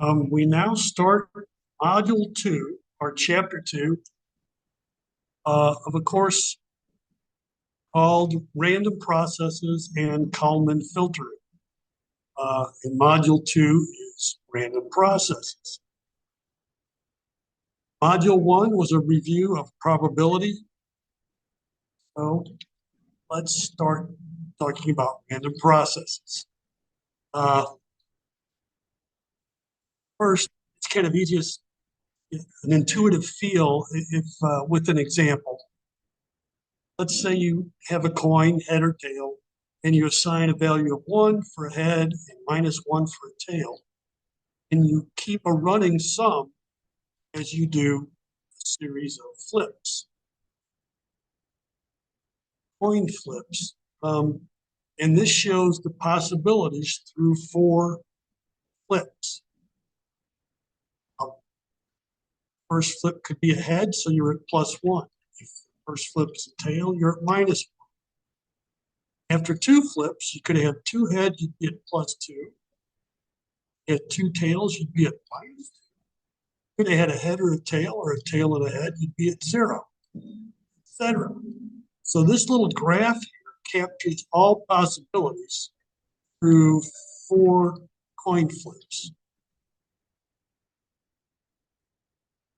We now start Module 2, or Chapter 2, of a course called Random Processes and Kalman Filtering. And Module 2 is Random Processes. Module 1 was a review of probability. So let's start talking about random processes. First, it's kind of easiest, an intuitive feel if with an example. Let's say you have a coin, head or tail, and you assign a value of 1 for a head and -1 for a tail. And you keep a running sum as you do a series of flips, coin flips. And this shows the possibilities through 4 flips. First flip could be a head, so you're at +1. If the first flip is a tail, you're at -1. After 2 flips, you could have 2 heads, you'd be at +2. At 2 tails, you'd be at -2. Could have had a head or a tail and a head, you'd be at 0, etc. So this little graph here captures all possibilities through 4 coin flips.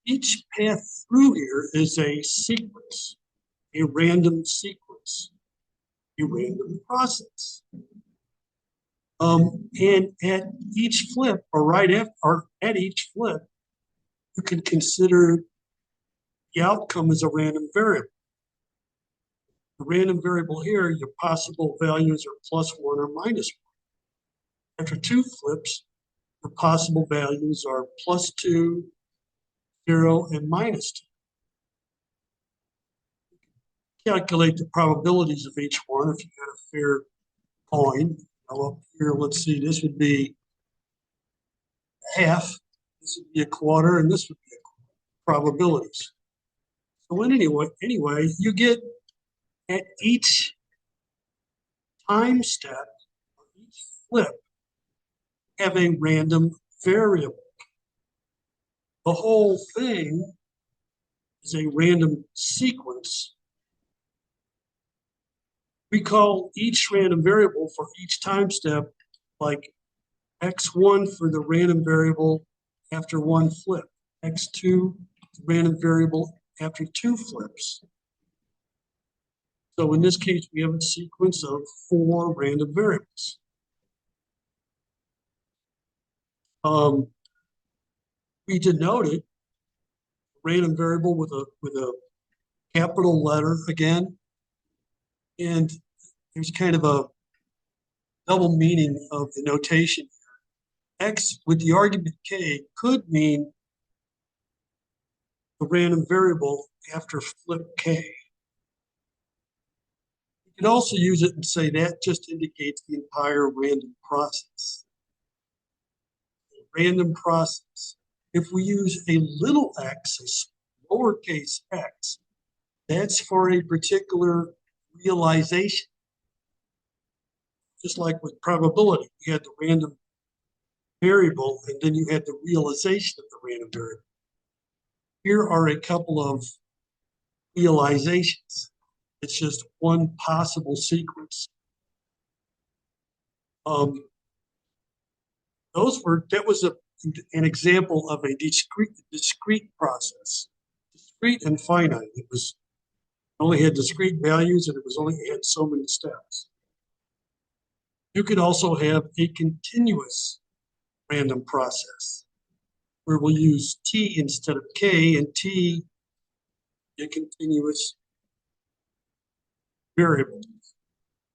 Each path through here is a sequence, a random sequence, a random process. And at each flip, or at each flip, you can consider the outcome as a random variable. The random variable here, your possible values are +1 or -1. After 2 flips, the possible values are +2, 0, and -2. Calculate the probabilities of each one if you had a fair coin. Up here, let's see, this would be half, this would be a quarter, and this would be a quarter. Probabilities. So anyway, you get at each time step, or each flip, have a random variable. The whole thing is a random sequence. We call each random variable for each time step like x1 for the random variable after 1 flip, x2 the random variable after 2 flips. So in this case, we have a sequence of 4 random variables. We denoted random variable with a capital letter again, and there's kind of a double meaning of the notation. X with the argument k could mean the random variable after flip k. You can also use it and say that just indicates the entire random process. A random process. If we use a little x, a lowercase x, that's for a particular realization. Just like with probability, you had the random variable and then you had the realization of the random variable. Here are a couple of realizations. It's just one possible sequence. That was an example of a discrete process, discrete and finite. It only had discrete values and it had so many steps. You could also have a continuous random process where we'll use t instead of k, and t a continuous variable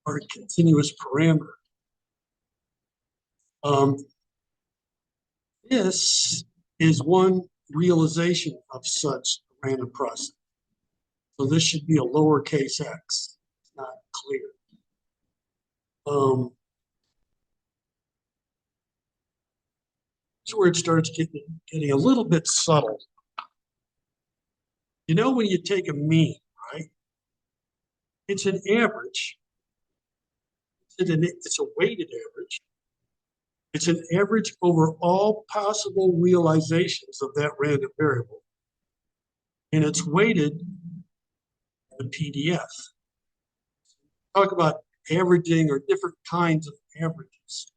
or a continuous parameter. This is one realization of such a random process. So this should be a lowercase x. It's not clear. This is where it starts getting a little bit subtle. You know when you take a mean, right? It's an average. It's a weighted average. It's an average over all possible realizations of that random variable. And it's weighted in the PDF. Talk about averaging or different kinds of averages.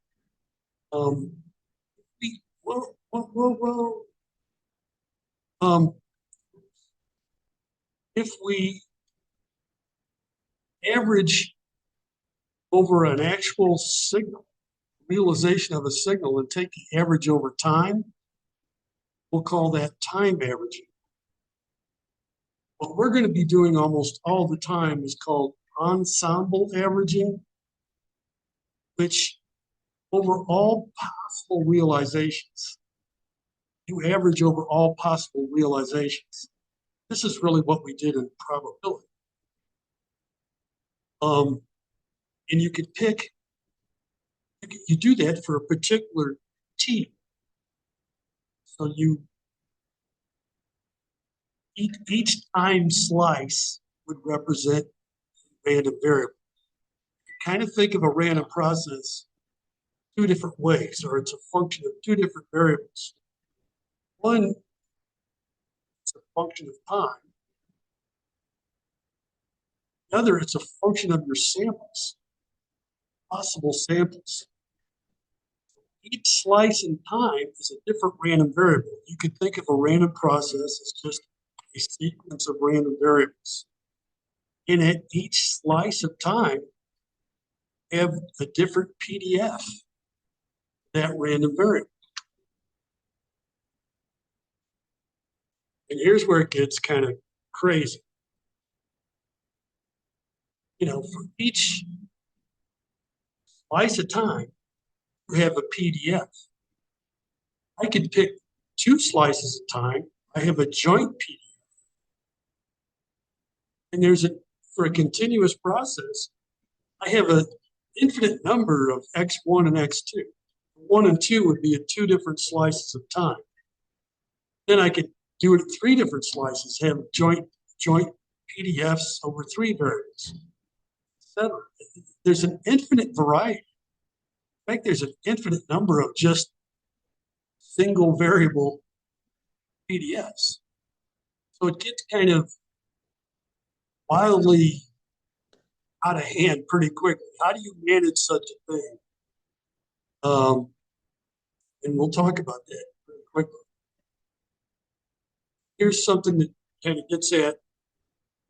If we average over an actual signal, realization of a signal, and take the average over time, we'll call that time averaging. What we're going to be doing almost all the time is called ensemble averaging, which over all possible realizations, you average over all possible realizations. This is really what we did in probability. And you could pick, you do that for a particular t. So you, each time slice would represent a random variable. You kind of think of a random process two different ways, or it's a function of two different variables. One is a function of time. The other, it's a function of your samples, possible samples. Each slice in time is a different random variable. You could think of a random process as just a sequence of random variables. And at each slice of time, have a different PDF, that random variable. And here's where it gets kind of crazy. You know, for each slice of time, you have a PDF. I could pick two slices of time. I have a joint PDF. And there's for a continuous process, I have an infinite number of x1 and x2. 1 and 2 would be at two different slices of time. Then I could do it at three different slices, have joint PDFs over three variables, etc. There's an infinite variety. In fact, there's an infinite number of just single variable PDFs. So it gets kind of wildly out of hand pretty quickly. How do you manage such a thing? And we'll talk about that pretty quickly. Here's something that kind of gets at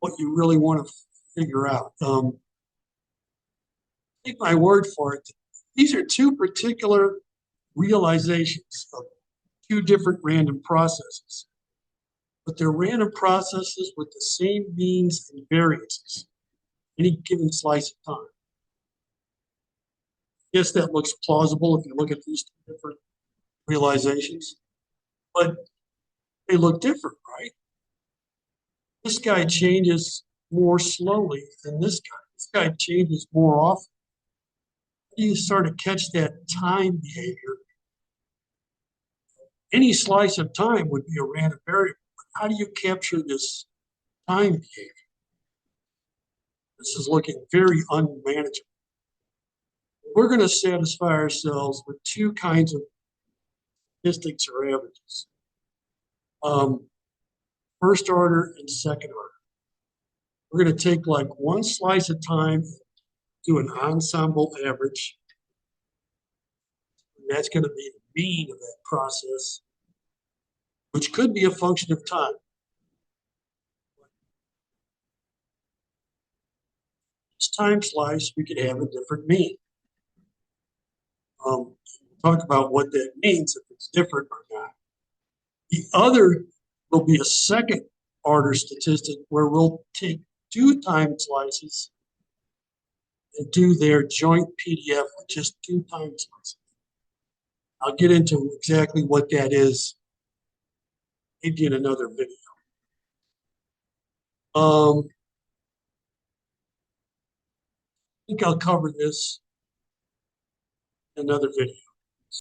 what you really want to figure out. Take my word for it. These are two particular realizations of two different random processes, but they're random processes with the same means and variances, any given slice of time. Yes, that looks plausible if you look at these two different realizations, but they look different, right? This guy changes more slowly than this guy. This guy changes more often. You start to catch that time behavior. Any slice of time would be a random variable. How do you capture this time behavior? This is looking very unmanageable. We're going to satisfy ourselves with two kinds of statistics or averages. First order and second order. We're going to take like one slice of time, do an ensemble average. And that's going to be the mean of that process, which could be a function of time. Each time slice, we could have a different mean. We'll talk about what that means, if it's different or not. The other will be a second order statistic where we'll take two time slices and do their joint PDF with just two time slices. I'll get into exactly what that is maybe in another video. I think I'll cover this in another video.